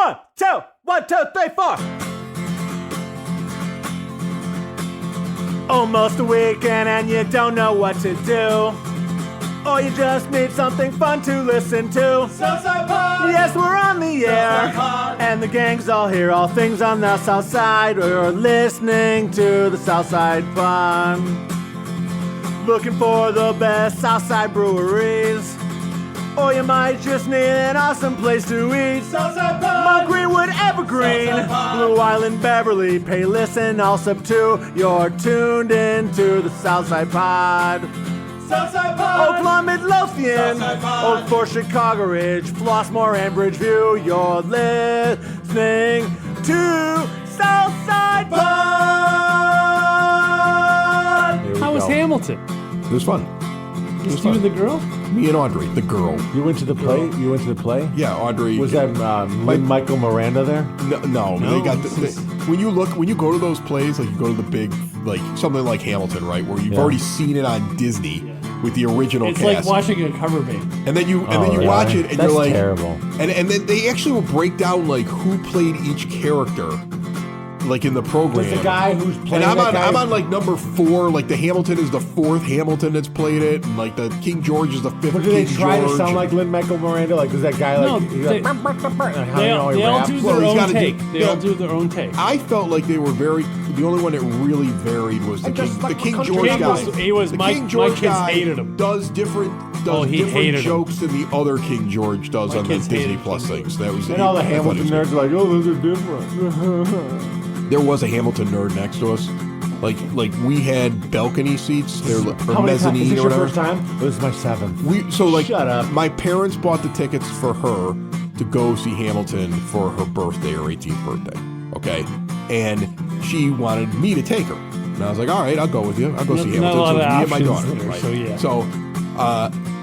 1, 2, 1, 2, 3, 4. Almost a weekend and you don't know what to do. Or you just need something fun to listen to. Southside Pod! Yes, we're on the air. And the gang's all here, all things on the South Side. You're listening to the Southside Pod. Looking for the best Southside breweries. Or you might just need an awesome place to eat. Southside Pod! Mount Greenwood, Evergreen, Blue Island, Beverly, Payless, and Allsup too. You're tuned into the Southside Pod. Southside Pod! Oakland, Midlothian, Southside Pod! Oak Forest, Chicago Ridge, Flossmoor, and Bridgeview. You're listening to Southside Pod. How was Hamilton? It was fun. Just you and the girl? Me and Audrey, the girl. You went to the play? You went to the play? Yeah, Audrey. Was that Lin-Michael Miranda there? No, they got when you go to those plays, like you go to the big, like something like Hamilton, right, where you've already seen it on Disney with the original It's cast. like watching a cover band. And then you watch it, and That's you're like, terrible. And then they actually will break down like who played each character, like in the program. There's a guy who's playing. And that guy. I'm on like number 4. Like the Hamilton is the 4th Hamilton that's played it, and like the King George is the 5th. But do they King try George. to sound like Lin-Michael Miranda? Like, is that guy like? No, he's they- like They all do Well, their he's own gotta do- take. They yeah. all do their own take. I felt like they were very. The only one that really varied was the King. The King George King guy. was- he was- the my- King my George kids guy hated him. Does different he hated him. jokes than the other King George does My on the kids Disney hated Plus King things. That was And all the I thought it Hamilton was nerds good. are like, oh, those are different. There was a Hamilton nerd next to us. Like we had balcony seats. They're or How many times? Is mezzanine this or your whatever. first time? This is my 7th. Shut up. My parents bought the tickets for her to go see Hamilton for her birthday, her 18th birthday. Okay, and she wanted me to take her, and I was like, all right, I'll go with you. I'll go see Not Hamilton. a lot So of it's me and my options daughter. there, Right. so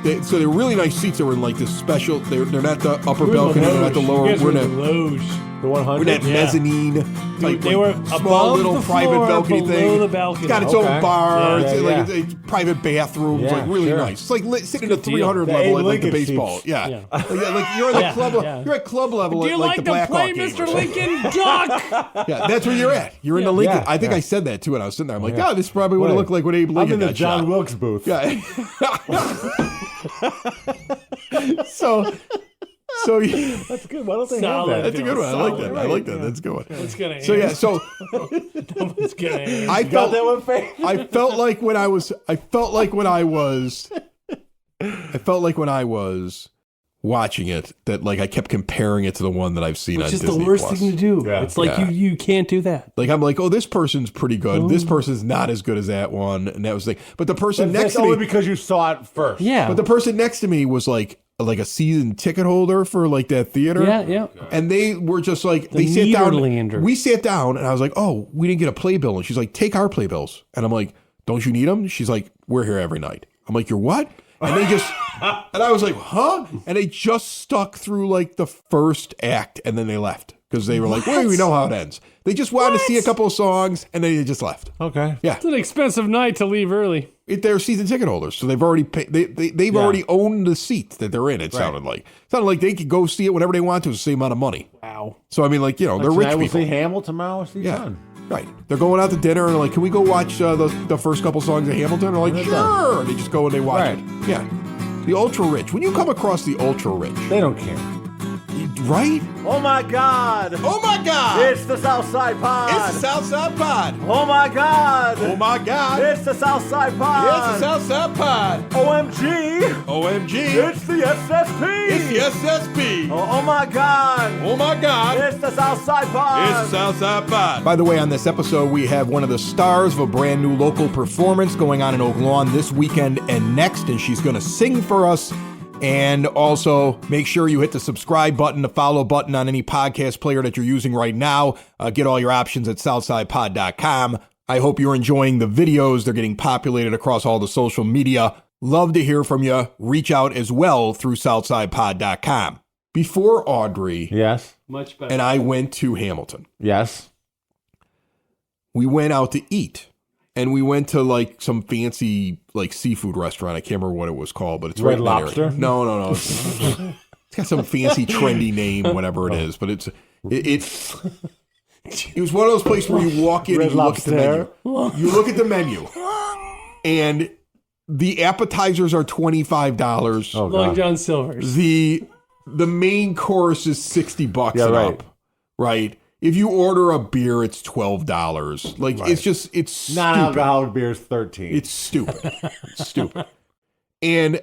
yeah. So they're really nice seats. They were in like this special. They're not the upper We're in balcony. They're not the Loge. lower. You guys We're were in in the Loge. The 100. We're in that Yeah. mezzanine, like, They were small above little the private floor, balcony below thing. the balcony. It's got its Okay. own bar. Yeah, it's yeah, like yeah. it's private bathrooms. Yeah, like really sure. nice. It's like sitting at the good deal. 300 The level Abe at like the Lincoln baseball. seats. Yeah. Yeah. Like you're at the Yeah, club. yeah. You're at club level Do at you like like the to Blackhawk play, game. Mr. Lincoln Duck? Yeah, that's where you're at. You're in the Lincoln. Yeah, I think yeah. I said that too when I was sitting there. I'm like, Yeah. oh, this probably would have looked like what Abe I'm Lincoln in the got John shot. Wilkes booth. Yeah. so That's good. Why don't they Solid. have that's that? a good one. I like that. I Right, like that. yeah. That's a good one. It's gonna So yeah, so No one's gonna answer. I Got felt that one, Faye? I felt like when I was watching it that like I kept comparing it to the one that I've seen Which on is Disney the worst Plus. thing to do. Yeah. It's like Yeah. you can't do that. Like I'm like, oh, this person's pretty good. This person's not as good as that one, and that was the thing. But the person next That's to only me, because you saw it first. Yeah. but the person next to me was like a season ticket holder for like that theater. yeah. And they were just like, they sat Nederlander. down. We sat down, and I was like, oh, we didn't get a playbill. And she's like, take our playbills. And I'm like, don't you need them? She's like, we're here every night. I'm like, you're what? And they just, and I was like, huh? And they just stuck through like the first act, and then they left because they were like, well, we know how it ends. They just wanted to see a couple of songs, and then they just left. Okay. Yeah, It's an expensive night to leave early. they're season ticket holders, so they've already paid. They've already owned the seat that they're in. It sounded like they could go see it whenever they want to, the same amount of money. Wow. So I mean, like they're rich Tonight we'll people. see Hamilton. Tomorrow we'll see Yeah. Son. Right. They're going out to dinner and like, can we go watch the first couple songs of Hamilton? They're like, They're sure. done. And they just go and they watch Right. it. Yeah. The ultra rich. When you come across the ultra rich, They don't care. right? Oh my God! Oh my God! It's the Southside Pod. It's the Southside Pod. Oh my God! Oh my God! It's the Southside Pod. It's the Southside Pod. OMG! OMG! It's the SSP. It's the SSP. Oh my God! Oh my God! It's the Southside Pod. It's the Southside Pod. By the way, on this episode, we have one of the stars of a brand new local performance going on in Oak Lawn this weekend and next, and she's going to sing for us. And also, make sure you hit the subscribe button, the follow button on any podcast player that you're using right now. Get all your options at southsidepod.com. I hope you're enjoying the videos. They're getting populated across all the social media. Love to hear from you. Reach out as well through southsidepod.com. Before Audrey Yes. Much better. and I went to Hamilton, Yes. we went out to eat. And we went to like some fancy like seafood restaurant. I can't remember what it was called, but it's Red right in that area. Lobster? No. It's got some fancy trendy name, whatever it is. But It was one of those places where you walk in and you look at the menu. You look at the menu, and the appetizers are $25. Oh, Long God. John Silver's. The main course is $60 and right. up, right? If you order a beer, it's $12. Like it's stupid. Non-alcoholic beer is $13. It's stupid. It's stupid. And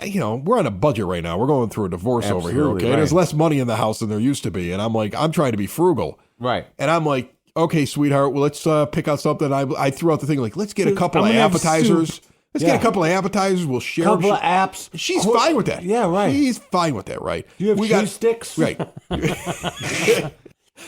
you know, we're on a budget right now. We're going through a divorce over here, Absolutely, okay? right. There's less money in the house than there used to be. And I'm like, I'm trying to be frugal. Right. And I'm like, okay, sweetheart, well, let's pick out something. I threw out the thing like, let's get a couple I'm of gonna have appetizers. Let's Yeah. get a couple of appetizers. We'll share. Couple of apps. She's fine with that. Yeah, right. She's fine with that, right? Do you have We cheese got- sticks? Right.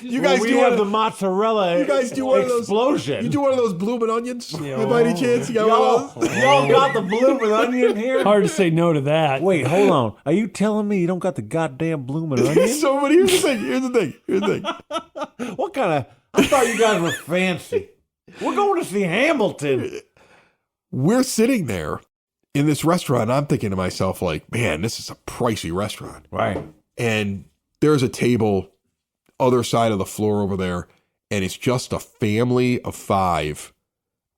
You guys we do have one the of, mozzarella you guys do one of those explosion. You do one of those blooming onions? By any chance? You got one of those? Y'all got the blooming onion here? Hard to say no to that. Wait, hold on. Are you telling me you don't got the goddamn blooming onion? So, but here's the thing. What kind of... I thought you guys were fancy. We're going to see Hamilton. We're sitting there in this restaurant. I'm thinking to myself, like, man, this is a pricey restaurant. Right. And there's a table other side of the floor over there, and it's just a family of 5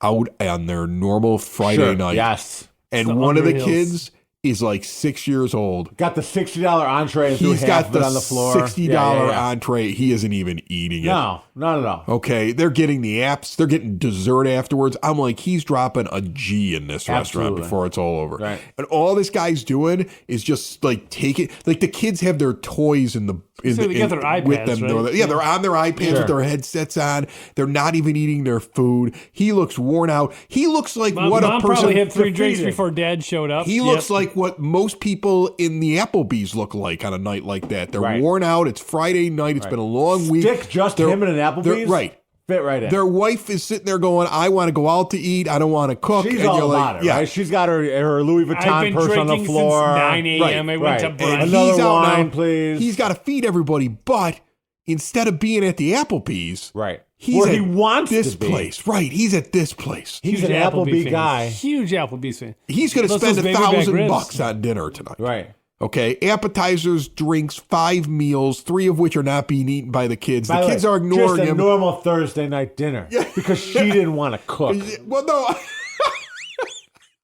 out on their normal Friday night. Yes. And The one of the Hungry Hills. kids is like 6 years old. Got the $60 entree and threw He's half got of it the on the floor. $60 Yeah. entree. He isn't even eating it. No, not at all. Okay, they're getting the apps. They're getting dessert afterwards. I'm like, he's dropping a G in this restaurant Absolutely. before it's all over. Right. And all this guy's doing is just like taking, like the kids have their toys in the. So they got their with iPads, them. right? Yeah, they're on their iPads Sure. with their headsets on. They're not even eating their food. He looks worn out. He looks like Mom, what Mom a person. probably had 3 drinks defeated. before Dad showed up. He looks like what most people in the Applebee's look like on a night like that. They're Right. worn out. It's Friday night. It's been a long week. Stick just They're- him in an they're- Applebee's? Right. Fit right in. Their wife is sitting there going, I want to go out to eat. I don't want to cook. She's and all you're about like, it, yeah. right? She's got her Louis I've Vuitton been purse on the drinking floor. since 9 a.m. I went to right. brunch. And Another he's out wine, now. please. He's got to feed everybody. But instead of being at the Applebee's, Right. he's Where at he wants this to be. place. Right. He's at this place. He's an Huge Applebee fan. guy. Huge Applebee's fan. He's going to Those spend baby back ribs. $1,000 on dinner tonight. Right. Okay, appetizers, drinks, 5 meals, 3 of which are not being eaten by the kids. By The the kids way, are ignoring just a him. normal Thursday night dinner because she didn't want to cook. Well, no.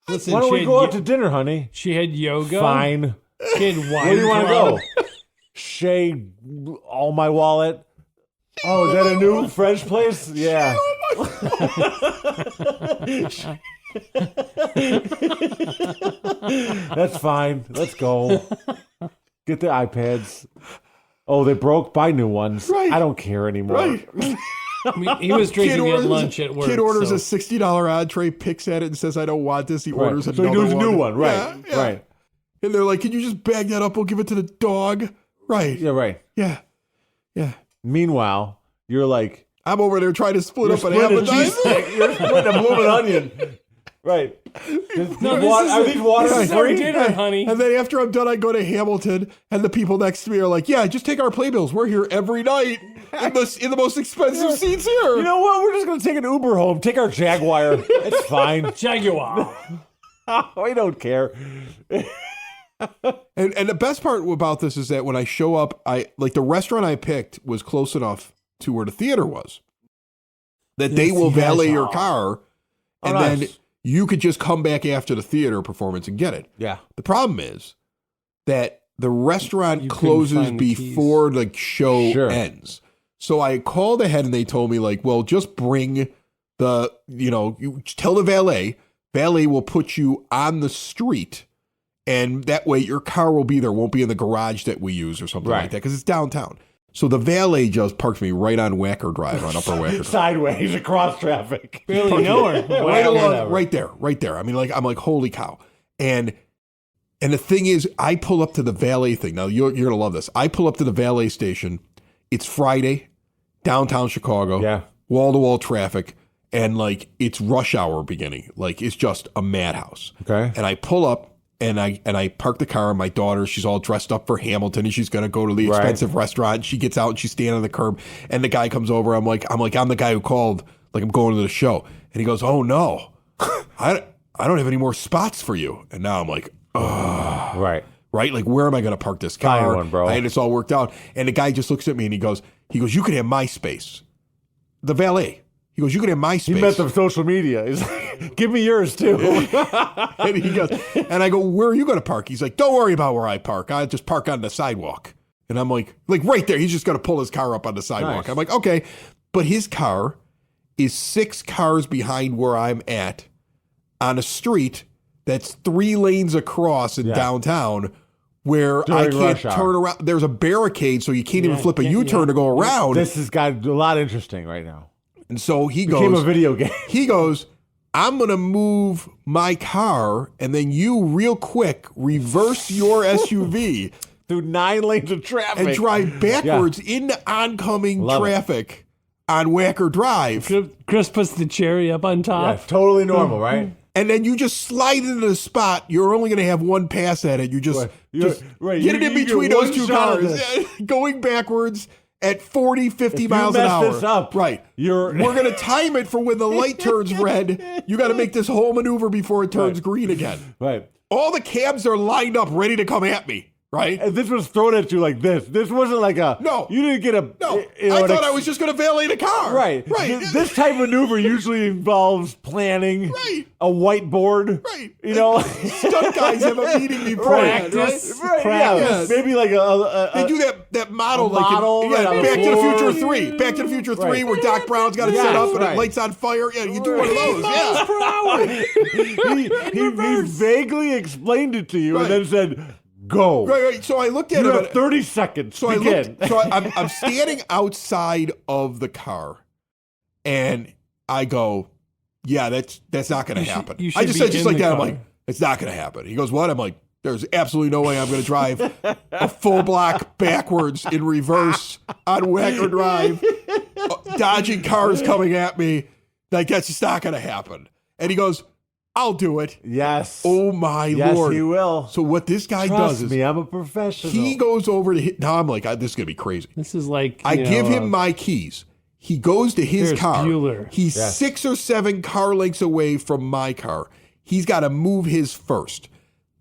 Listen, Why don't she we had go yo- out to dinner, honey? She had yoga. Fine. She had wine. Where do you want to club. go? Shay, all my wallet. Oh, is that a new French place? Yeah. That's fine. Let's go. Get the iPads. Oh, they broke. Buy new ones. Right. I don't care anymore. Right. I mean, he was drinking at lunch at work. Kid orders so. a $60 entree, picks at it, and says, I don't want this. He Right. orders So another he does a new one. Right. Yeah, yeah. Right. And they're like, can you just bag that up? We'll give it to the dog. Right. Yeah, right. Yeah. Yeah. Meanwhile, you're like, I'm over there trying to split you're up an splitting a appetizer. cheesesteak. You're splitting a blooming onion. Right. No, Are these water this is our free? dinner, honey. And then after I'm done, I go to Hamilton, and the people next to me are like, yeah, just take our playbills. We're here every night in the most expensive seats here. You know what? We're just going to take an Uber home. Take our Jaguar. It's fine. Jaguar. We don't care. And the best part about this is that when I show up, the restaurant I picked was close enough to where the theater was that they will valet your car, and nice. then you could just come back after the theater performance and get it. Yeah. The problem is that the restaurant You couldn't closes find the keys. before the show Sure. ends. So I called ahead and they told me, like, well, just bring you tell the valet will put you on the street, and that way your car will be there, won't be in the garage that we use or something Right. like that, because it's downtown. So the valet just parks me right on Wacker Drive, on Upper Wacker Drive. Sideways across traffic. Barely know her. Right along, whatever. right there. I mean, I'm like, holy cow. And the thing is, I pull up to the valet thing. Now, you're going to love this. I pull up to the valet station. It's Friday, downtown Chicago. Yeah. Wall-to-wall traffic. And, like, it's rush hour beginning. Like, it's just a madhouse. Okay. And I pull up, and I park the car, and my daughter, she's all dressed up for Hamilton, and she's going to go to the Right. expensive restaurant. She gets out, and she's standing on the curb, and the guy comes over. I'm like, I'm the guy who called, like, I'm going to the show. And he goes, oh, no. I don't have any more spots for you. And now I'm like, oh. Right. right? Like, where am I going to park this car? Find one, bro. I had this all worked out. And the guy just looks at me and he goes, you could have my space. The valet. He goes, you could have my space. He met the social media. He's like, give me yours too. And he goes, and I go, where are you going to park? He's like, don't worry about where I park. I just park on the sidewalk. And I'm like right there. He's just going to pull his car up on the sidewalk. Nice. I'm like, okay. But his car is 6 cars behind where I'm at on a street that's 3 lanes across in downtown where I During can't rush hour. turn around. There's a barricade, so you can't even flip a U-turn to go around. This has got a lot interesting right now. And so he Became goes, a video game. he goes, I'm going to move my car and then you real quick reverse your SUV Through 9 lanes of traffic. and drive backwards into oncoming Love it. traffic on Wacker Drive. Chris puts the cherry up on Yeah, top. totally normal, right? And then you just slide into the spot. You're only going to have one pass at it. You just, Right. get it in You between get those one 2 shot of cars. this. Going backwards at 40, 50 If miles you an mess hour. this up, right. you're We're going to time it for when the light turns red. You got to make this whole maneuver before it turns green again. right. All the cabs are lined up ready to come at me, right? And this was thrown at you like this. This wasn't like a No. You didn't get a No, an I thought I was just going to valet the car. right. Right. This type of maneuver usually involves planning, Right. a whiteboard, Right. You know, Stunt guys have a meeting beforehand, right? Practice. right? Yes. Yeah, maybe like They do that model a like model, in, right, on the Back to the floor. Future 3. Back to the Future 3 Right. where Doc Brown's got to Yes, set up and right. the light's on fire. Yeah, you do one of those. Yeah. he vaguely explained it to you Right. and then said, "Go." Right. So I looked at You him. have 30 seconds. So I Begin. looked. So I'm standing outside of the car, and I go, "Yeah, that's not going to happen." you I should just be said just in like the that. I'm car. like, "It's not going to happen." He goes, "What?" I'm like, "There's absolutely no way I'm going to drive a full block backwards in reverse on Wacker Drive, dodging cars coming at me. Like that's just not going to happen." And he goes, "I'll do it." Yes. Oh my yes, Lord! he will. So what this guy Trust does is me, I'm a professional. he goes over to hit. Now I'm like, this is gonna be crazy. This is like I give him my keys. He goes to his Ferris car. Bueller. He's Yes. 6 or 7 car lengths away from my car. He's got to move his first.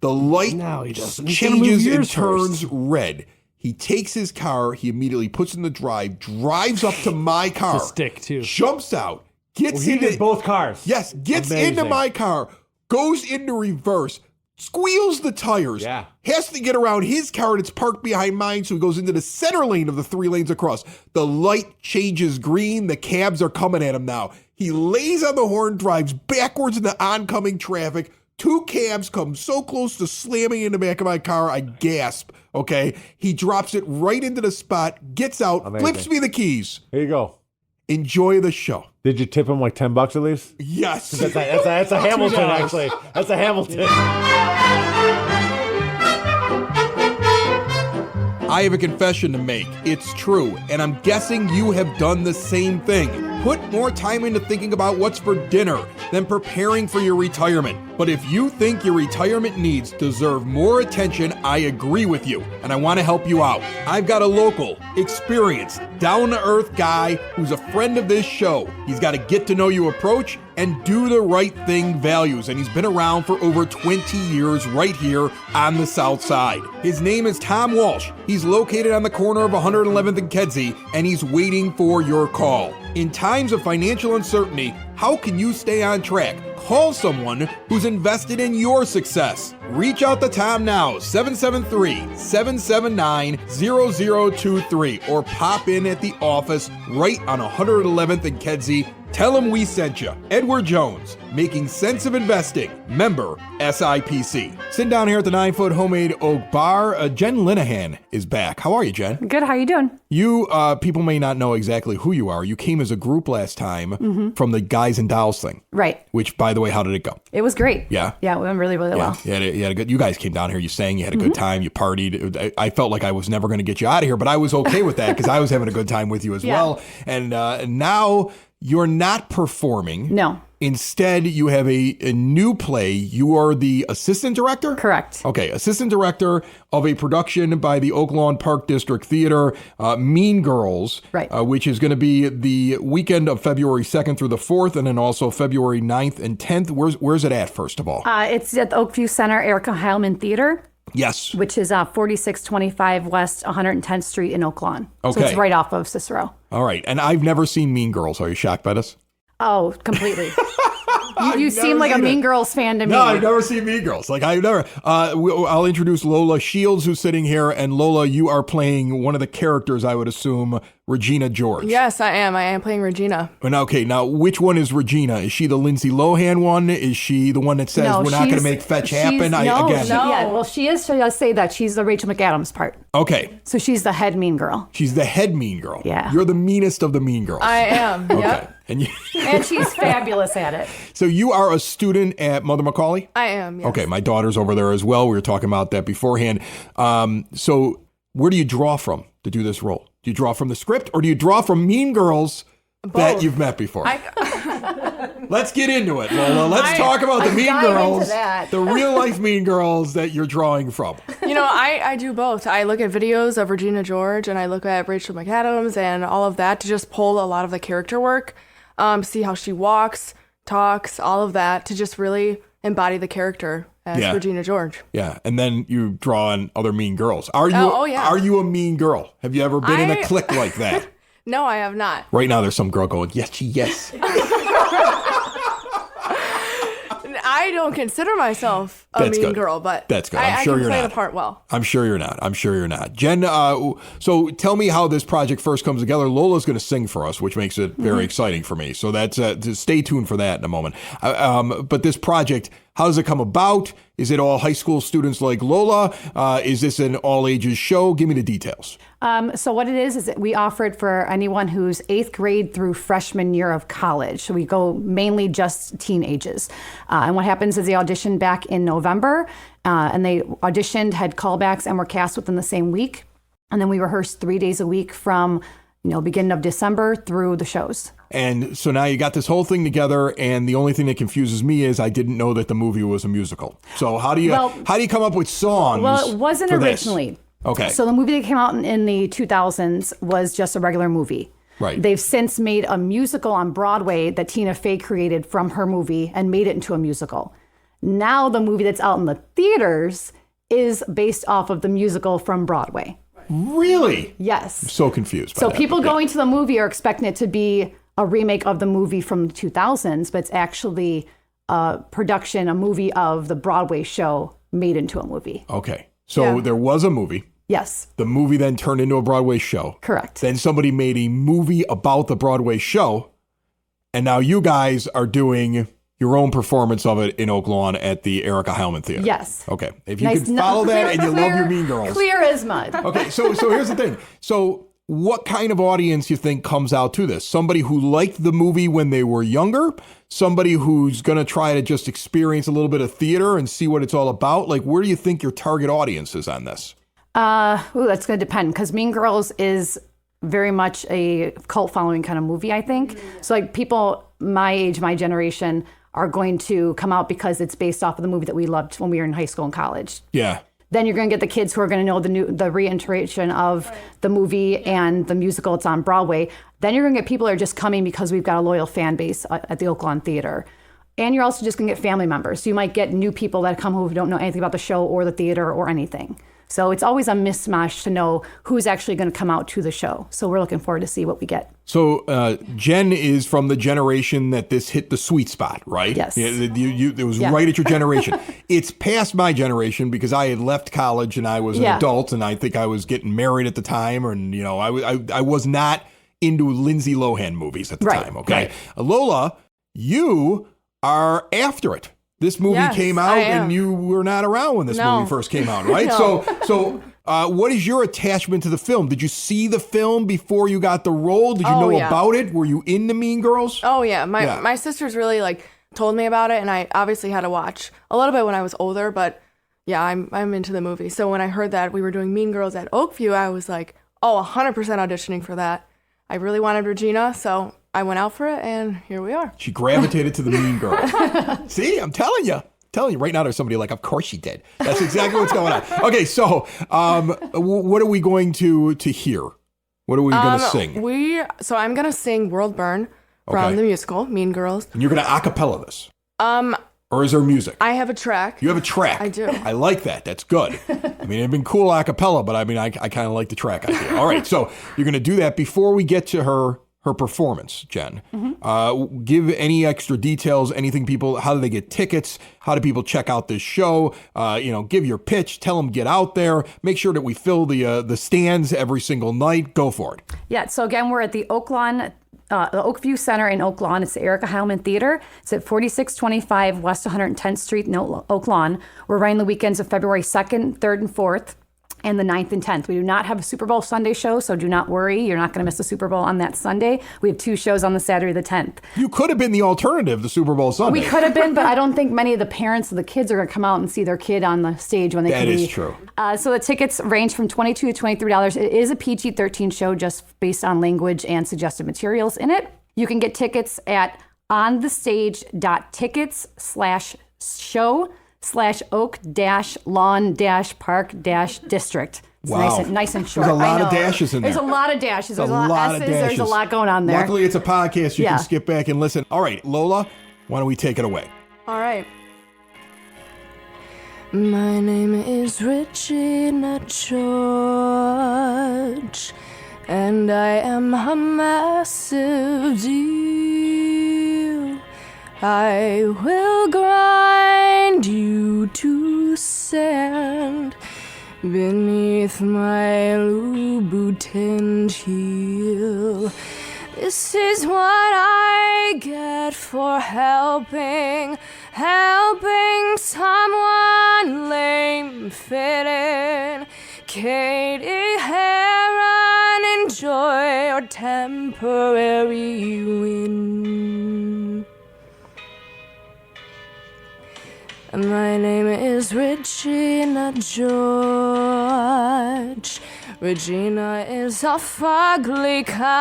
The light No, he doesn't. He's gotta move changes and yours turns first. red. He takes his car. He immediately puts in the drive, drives up to my car, It's a stick too. jumps out, gets he into did both cars. Yes, gets Amazing. into my car, goes into reverse, squeals the tires, Yeah. has to get around his car and it's parked behind mine, so he goes into the center lane of the 3 lanes across. The light changes green, the cabs are coming at him now. He lays on the horn, drives backwards into oncoming traffic. 2 cabs come so close to slamming in the back of my car, I gasp, okay? He drops it right into the spot, gets out, Amazing. flips me the keys. Here you go. Enjoy the show. Did you tip him like $10 at least? Yes. That's a Hamilton, $2. actually. That's a Hamilton. I have a confession to make. It's true, and I'm guessing you have done the same thing. Put more time into thinking about what's for dinner than preparing for your retirement. But if you think your retirement needs deserve more attention, I agree with you, and I want to help you out. I've got a local, experienced, down-to-earth guy who's a friend of this show. He's got a get-to-know-you approach and do the right thing values, and he's been around for over 20 years right here on the South Side. His name is Tom Walsh. He's located on the corner of 111th and Kedzie, and he's waiting for your call. In times of financial uncertainty, how can you stay on track? Call someone who's invested in your success. Reach out to Tom now, 773-779-0023, or pop in at the office right on 111th and Kedzie. Tell him we sent you. Edward Jones, Making Sense of Investing, member SIPC. Sitting down here at the 9-foot homemade oak bar, Jen Linehan is back. How are you, Jen? Good. How you doing? You, people may not know exactly who you are. You came as a group last time from the Guys and Dolls thing. Right. Which, by the way, how did it go? It was great. Yeah? Yeah, it went really, really well. You had a good. You guys came down here. You sang. You had a good time. You partied. I felt like I was never going to get you out of here, but I was okay with that because I was having a good time with you as Yeah. well. And now you're not performing. No. Instead, you have a new play. You are the assistant director? Correct. Okay, assistant director of a production by the Oak Lawn Park District Theater, Mean Girls, Right. Which is going to be the weekend of February 2nd through the 4th, and then also February 9th and 10th. Where's it at, first of all? It's at the Oakview Center, Erica Heilman Theater. Yes. which is 4625 West 110th Street in Oak Lawn. So Okay. it's right off of Cicero. All right. And I've never seen Mean Girls. Are you shocked by this? Oh, completely. You I've seem never like a seen Mean it. Girls fan to me. No, I've never seen Mean Girls. Like, I've never. I'll introduce Lola Shields, who's sitting here. And Lola, you are playing one of the characters, I would assume, Regina George. Yes, I am. I am playing Regina. And okay, now, which one is Regina? Is she the Lindsay Lohan one? Is she the one that says, we're not going to she's- make fetch she's- happen? Yeah, well, she is. So I say that she's the Rachel McAdams part. Okay. So she's the head mean girl. She's the head mean girl. Yeah. You're the meanest of the mean girls. I am. Okay. Yep. And And she's fabulous at it. so you are a student at Mother Macaulay? I am. Yes. Okay, my daughter's over there as well. We were talking about that beforehand. So where do you draw from to do this role? Do you draw from the script or do you draw from Mean Girls that Both. you've met before? Let's get into it, Lola. Let's talk about the Mean dive into Girls, that. the real life Mean Girls that you're drawing from. You know, I do both. I look at videos of Regina George and I look at Rachel McAdams and all of that to just pull a lot of the character work, see how she walks, talks, all of that to just really embody the character as Yeah. Regina George. Yeah, and then you draw on other mean girls. Are you? Oh, yeah. Are you a mean girl? Have you ever been in a I- clique like that? No, I have not. Right now, there's some girl going, yes, yes. I don't consider myself a That's mean good. girl, but That's good. I I'm sure can you're play not. the part well. I'm sure you're not. I'm sure you're not. Jen, so tell me how this project first comes together. Lola's going to sing for us, which makes it very exciting for me. So that's stay tuned for that in a moment. But this project, how does it come about? Is it all high school students like Lola? Is this an all ages show? Give me the details. So what it is that we offer it for anyone who's 8th grade through freshman year of college. So we go mainly just teen ages. And what happens is they auditioned back in November, and they auditioned, had callbacks, and were cast within the same week. And then we rehearsed 3 days a week from, beginning of December through the shows. And so now you got this whole thing together, and the only thing that confuses me is I didn't know that the movie was a musical. So how do you come up with songs? Well, it wasn't for this? originally. Okay. So the movie that came out in the 2000s was just a regular movie. Right. They've since made a musical on Broadway that Tina Fey created from her movie and made it into a musical. Now the movie that's out in the theaters is based off of the musical from Broadway. Really? Yes. So confused. So by that. people Yeah. going to the movie are expecting it to be a remake of the movie from the 2000s, but it's actually a production, a movie of the Broadway show made into a movie. Okay. So Yeah. there was a movie. Yes, The movie then turned into a Broadway show. correct. Then somebody made a movie about the Broadway show. And now you guys are doing your own performance of it in Oak Lawn at the Erica Heilman Theater. Yes. Okay. If you Nice. could follow that and you love your Mean Girls. Clear as mud. Okay. So here's the thing. So what kind of audience you think comes out to this? Somebody who liked the movie when they were younger? Somebody who's going to try to just experience a little bit of theater and see what it's all about? Like, where do you think your target audience is on this? That's going to depend because Mean Girls is very much a cult following kind of movie, I think. So like people my age, my generation are going to come out because it's based off of the movie that we loved when we were in high school and college. Yeah. Then you're going to get the kids who are going to know the reiteration of the movie and the musical. It's on Broadway. Then you're going to get people who are just coming because we've got a loyal fan base at the Oak Lawn Theater. And you're also just going to get family members. So you might get new people that come who don't know anything about the show or the theater or anything. So it's always a mismatch to know who's actually going to come out to the show. So we're looking forward to see what we get. So Jen is from the generation that this hit the sweet spot, right? Yes. It was right at your generation. It's past my generation because I had left college and I was an adult, and I think I was getting married at the time, and I was not into Lindsay Lohan movies at the time. Okay, Lola, you are after it. This movie Yes, came out, I am. and you were not around when this No. movie first came out, right? No. So what is your attachment to the film? Did you see the film before you got the role? Did you know yeah. about it? Were you into Mean Girls? Oh yeah, my Yeah. my sisters really told me about it, and I obviously had to watch a little bit when I was older. But yeah, I'm into the movie. So when I heard that we were doing Mean Girls at Oakview, I was like, 100% auditioning for that. I really wanted Regina, so I went out for it, and here we are. She gravitated to the Mean Girl. See, I'm telling you. Right now there's somebody like, of course she did. That's exactly what's going on. Okay, so what are we going to hear? What are we going to sing? So I'm gonna sing World Burn from Okay. the musical Mean Girls. And you're going to a cappella this. Or is there music? I have a track. You have a track. I do. I like that. That's good. I mean, it'd been cool a cappella, but I mean, I kind of like the track idea. All right, so you're going to do that before we get to her performance, Jen. Give any extra details, anything how do they get tickets? How do people check out this show? Give your pitch, tell them get out there, make sure that we fill the stands every single night. Go for it. Yeah, so again, we're at the the Oakview Center in Oak Lawn. It's the Erica Heilman Theater. It's at 4625 West 110th Street in Oak Lawn. We're running the weekends of February 2nd, 3rd, and 4th. And the 9th and 10th. We do not have a Super Bowl Sunday show, so do not worry. You're not going to miss the Super Bowl on that Sunday. We have 2 shows on the Saturday the 10th. You could have been the alternative, the Super Bowl Sunday. We could have been, but I don't think many of the parents of the kids are going to come out and see their kid on the stage when they can be. That is true. So the tickets range from $22 to $23. It is a PG-13 show just based on language and suggested materials in it. You can get tickets at onthestage.tickets/oak-lawn-park-district. It's Wow. nice and short. There's a lot of dashes in there. There's a lot of dashes. There's a lot of S's. dashes. There's a lot going on there. Luckily, it's a podcast. You Yeah. can skip back and listen. All right, Lola, why don't we take it away? All right. My name is Regina George, and I am a massive deal. I will grind you to sand beneath my Louboutin heel. This is what I get for helping someone lame fit in. Katie Heron, enjoy your temporary win. My name is Regina George. Regina is a fugly cow.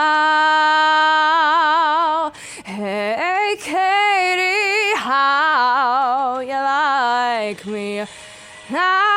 Hey, Katie, how you like me now?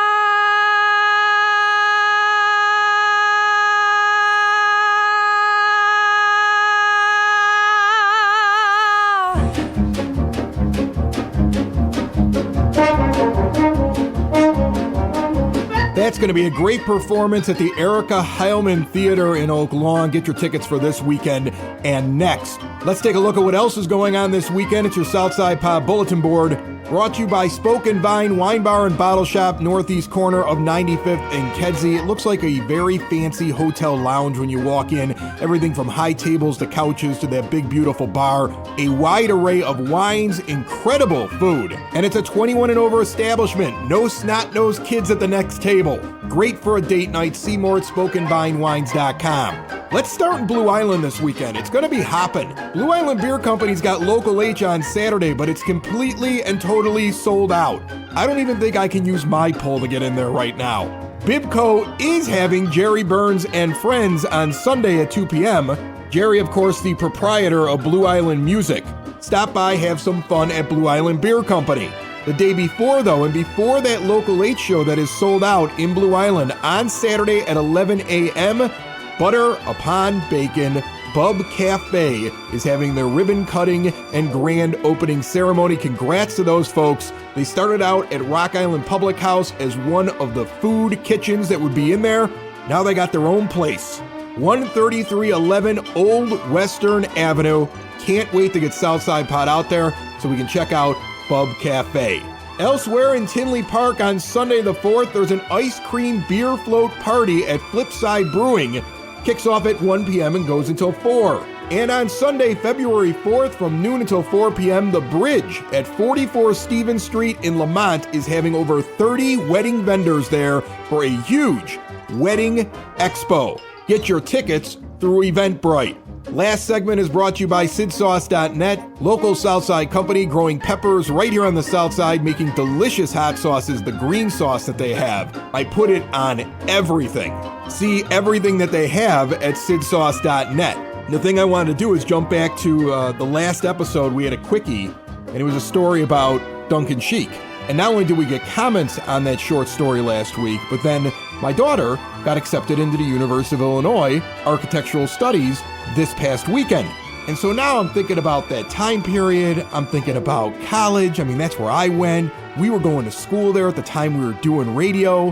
That's going to be a great performance at the Erica Heilman Theater in Oak Lawn. Get your tickets for this weekend and next. Let's take a look at what else is going on this weekend. It's your Southside Pod Bulletin Board, brought to you by Spoke and Vine Wine Bar and Bottle Shop, northeast corner of 95th and Kedzie. It looks like a very fancy hotel lounge when you walk in. Everything from high tables to couches to that big, beautiful bar. A wide array of wines, incredible food. And it's a 21 and over establishment. No snot-nosed kids at the next table. Great for a date night. See more at spokenvinewines.com. Let's start in Blue Island this weekend. It's going to be hopping. Blue Island Beer Company's got Local H on Saturday, but it's completely and totally sold out. I don't even think I can use my poll to get in there right now. Bibco is having Jerry Burns and Friends on Sunday at 2 p.m. Jerry, of course, the proprietor of Blue Island Music. Stop by, have some fun at Blue Island Beer Company. The day before, though, and before that Local 8 show that is sold out in Blue Island, on Saturday at 11 a.m., Butter Upon Bacon Bub Cafe is having their ribbon cutting and grand opening ceremony. Congrats to those folks. They started out at Rock Island Public House as one of the food kitchens that would be in there. Now they got their own place. 13311 Old Western Avenue. Can't wait to get Southside Pod out there so we can check out Bub Cafe. Elsewhere in Tinley Park on Sunday the 4th, there's an ice cream beer float party at Flipside Brewing. Kicks off at 1 p.m. and goes until 4. And on Sunday, February 4th, from noon until 4 p.m., The Bridge at 44 Stevens Street in Lamont is having over 30 wedding vendors there for a huge wedding expo. Get your tickets through Eventbrite. Last segment is brought to you by SidSauce.net, local Southside company growing peppers right here on the Southside, making delicious hot sauces, the green sauce that they have. I put it on everything. See everything that they have at SidSauce.net. The thing I wanted to do is jump back to the last episode. We had a quickie, and it was a story about Duncan Sheik. And not only did we get comments on that short story last week, but then my daughter got accepted into the University of Illinois Architectural Studies this past weekend. And so now I'm thinking about that time period. I'm thinking about college. I mean, that's where I went. We were going to school there at the time we were doing radio.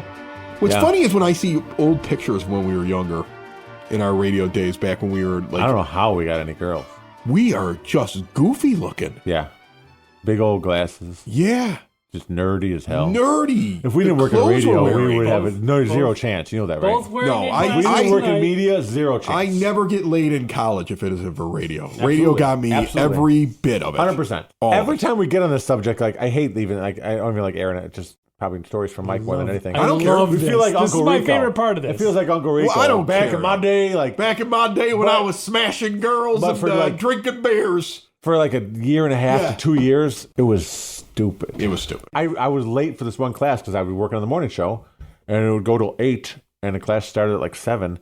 What's funny is when I see old pictures when we were younger in our radio days back when we were like... I don't know how we got any girls. We are just goofy looking. Yeah. Big old glasses. Yeah. Just nerdy as hell. Nerdy. If we didn't work in radio, we would have zero chance. You know that, right? Both wearing No, it I- We last didn't work in night. media, zero chance. I never get laid in college if it isn't for radio. Radio got me Absolutely. every bit of it. 100%. All Every of it. time we get on this subject, like I hate even like I don't even like airing it. Just probably stories from Mike more than anything. I don't care. love We this. feel like This Uncle is my Rico. favorite part of this. It feels like Uncle Rico. Well, I don't back care. in my day, like Back in my day when But- I was smashing girls but and for, like- drinking beers. for like a year and a half Yeah. to 2 years, it was stupid. It was stupid. I was late for this one class because I would be working on the morning show, and it would go till 8, and the class started at like 7,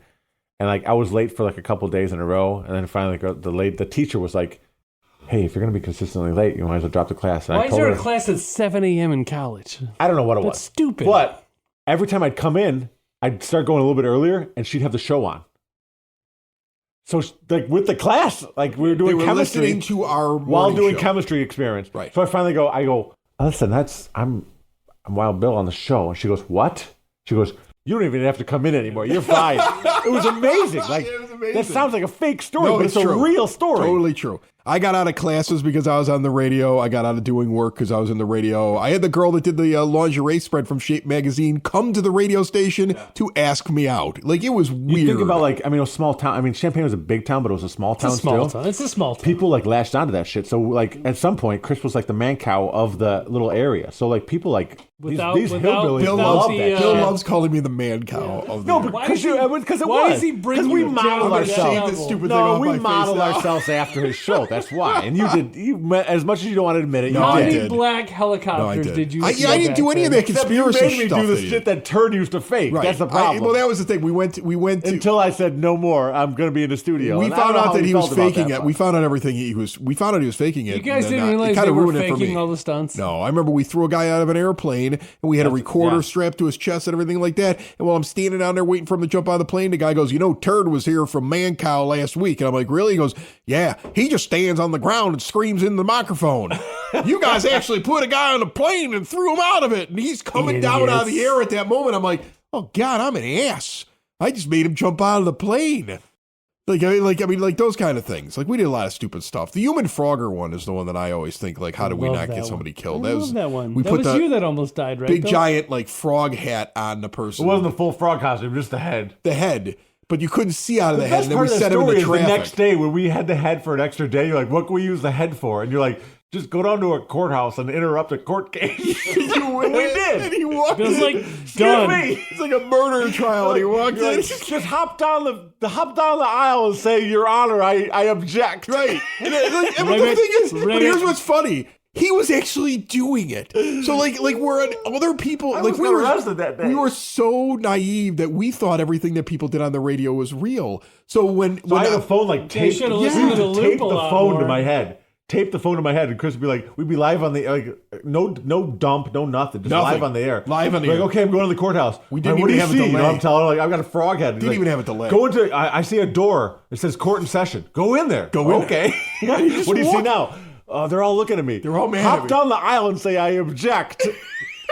and like I was late for like a couple of days in a row, and then finally the teacher was like, "Hey, if you're gonna be consistently late, you might as well drop the class." And Why I is told there her, a class at 7 a.m. in college? I don't know what it That's was, stupid. but every time I'd come in, I'd start going a little bit earlier, and she'd have the show on. So like with the class, like we were doing They were chemistry listening to our while morning doing show. chemistry experiments. Right. So I finally go, listen, I'm Wild Bill on the show. And she goes, what? She goes, you don't even have to come in anymore. You're fine. It was amazing. Like It was amazing. that sounds like a fake story, No, but it's true. a real story. Totally true. I got out of classes because I was on the radio. I got out of doing work because I was in the radio. I had the girl that did the lingerie spread from Shape Magazine come to the radio station to ask me out. Like, it was weird. You think about like, a small town. I mean, Champaign was a big town, but it was a small town It's a small still. town. It's a small town. People like latched onto that shit. So like at some point, Chris was like the man cow of the little area. So like people like Without- these without- hillbillies Bill without love loves, the, that. Bill shit. loves calling me the man cow of the No, Why because is he- because it why was. is he bringing Because we it modeled down to that ourselves. level? Stupid thing No, off we my face modeled now. ourselves after his show. That's why. And you as much as you don't want to admit it, No, you How I many did. black No, I helicopters did. did you I see didn't back do any of then? that Except you conspiracy made me stuff. do the that you shit did. that Turd used to fake. Right. That's the problem. Well, that was the thing. We went to Until I said no more, I'm going to be in the studio. we And I don't found know out how that he was felt about faking that it. part. We found out everything we found out he was faking it. You guys and then, didn't realize it kind they of were ruined it for faking me. all the stunts? No, I remember we threw a guy out of an airplane and we had a recorder yeah. strapped to his chest and everything like that. And while I'm standing down there waiting for him to jump out of the plane, the guy goes, Turd was here from Man Cow last week. And I'm like, really? He goes, yeah, he just stands on the ground and screams in the microphone. You guys actually put a guy on a plane and threw him out of it. And he's coming down out of the air at that moment. I'm like, oh God, I'm an ass. I just made him jump out of the plane. Like those kind of things. Like, we did a lot of stupid stuff. The human Frogger one is the one that I always think, like, how did we Love not that get one. somebody killed? I love that one. We That put was the you that almost died, right? big Bill? giant like frog hat on the person. It wasn't the full frog costume, just the head. The head, but you couldn't see out of the, head. best And then part we of the set him story into is the traffic. next day when we had the head for an extra day. You're like, what can we use the head for? And you're like, just go down to a courthouse and interrupt a court case. You And we did. And he walked Bill's in. like, Excuse done. me. It's like a murder trial, and he walked You're in. like, just hop down the aisle and say, Your Honor, I object. Right. And but the Ribbit, thing is, but ribbit. here's what's funny. He was actually doing it. So like we're other people. I Like was we were arrested that day. We were so naive that we thought everything that people did on the radio was real. So when I had a phone like taped. should've listened to the loop taped a the lot phone more. to my head. Tape the phone to my head, and Chris would be like, "We'd be live on the no dump, no nothing, just Nothing. live on the air, Live on the like, air. Okay, I'm going to the courthouse. We didn't Like, what even do have you a see? You know, delay. I'm telling her like I've got a frog head. He's Didn't like, even have a delay. Go into. I see a door. It says court in session. Go in there. Go in Okay. there. You just What do you see walk. now? They're all looking at me. They're all mad Hop at me. down the aisle and say I object.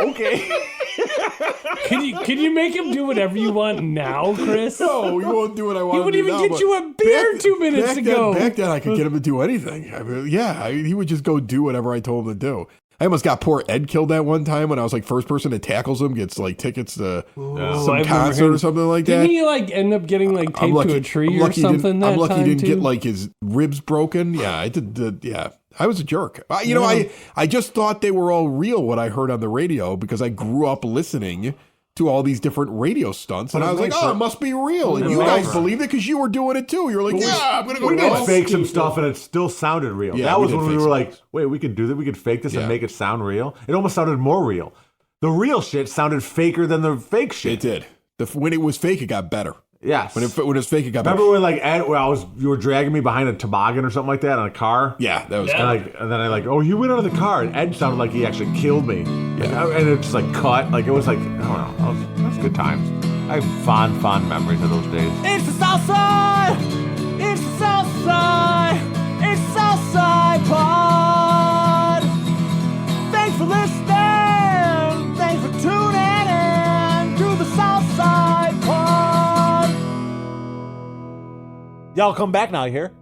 Okay. Can you make him do whatever you want now, Chris? No, we won't do what I want. He wouldn't even get you a beer 2 minutes ago. Back then, I could get him to do anything. I mean, he would just go do whatever I told him to do. I almost got poor Ed killed that one time when I was like first person that tackles him gets like tickets to I some remember concert him. or something like Didn't that. he like end up getting like I'm taped to a tree or something? I'm lucky he didn't too? get like his ribs broken. Yeah, I did. Yeah, I was a jerk. I just thought they were all real. What I heard on the radio because I grew up listening to all these different radio stunts, and I was like, "Oh, it must be real." And you guys believed it because you were doing it too. You were like, "Yeah, I'm gonna go." We do did it." fake some stuff and it still sounded real. Yeah, that we was did when we fake were some like, things. wait, we could do that. We could fake this Yeah. and make it sound real. It almost sounded more real. The real shit sounded faker than the fake shit. It did. When it was fake, it got better. Yes. When it was fake, it got better. Remember when like Ed, you were dragging me behind a toboggan or something like that on a car? Yeah, that was. And then I like, oh, you went out of the car, and Ed sounded like he actually killed me. Yeah. And it's like cut, like it was like I don't know, that was good times. I have fond memories of those days. It's the South Side! It's the South Side! Y'all come back now, you hear?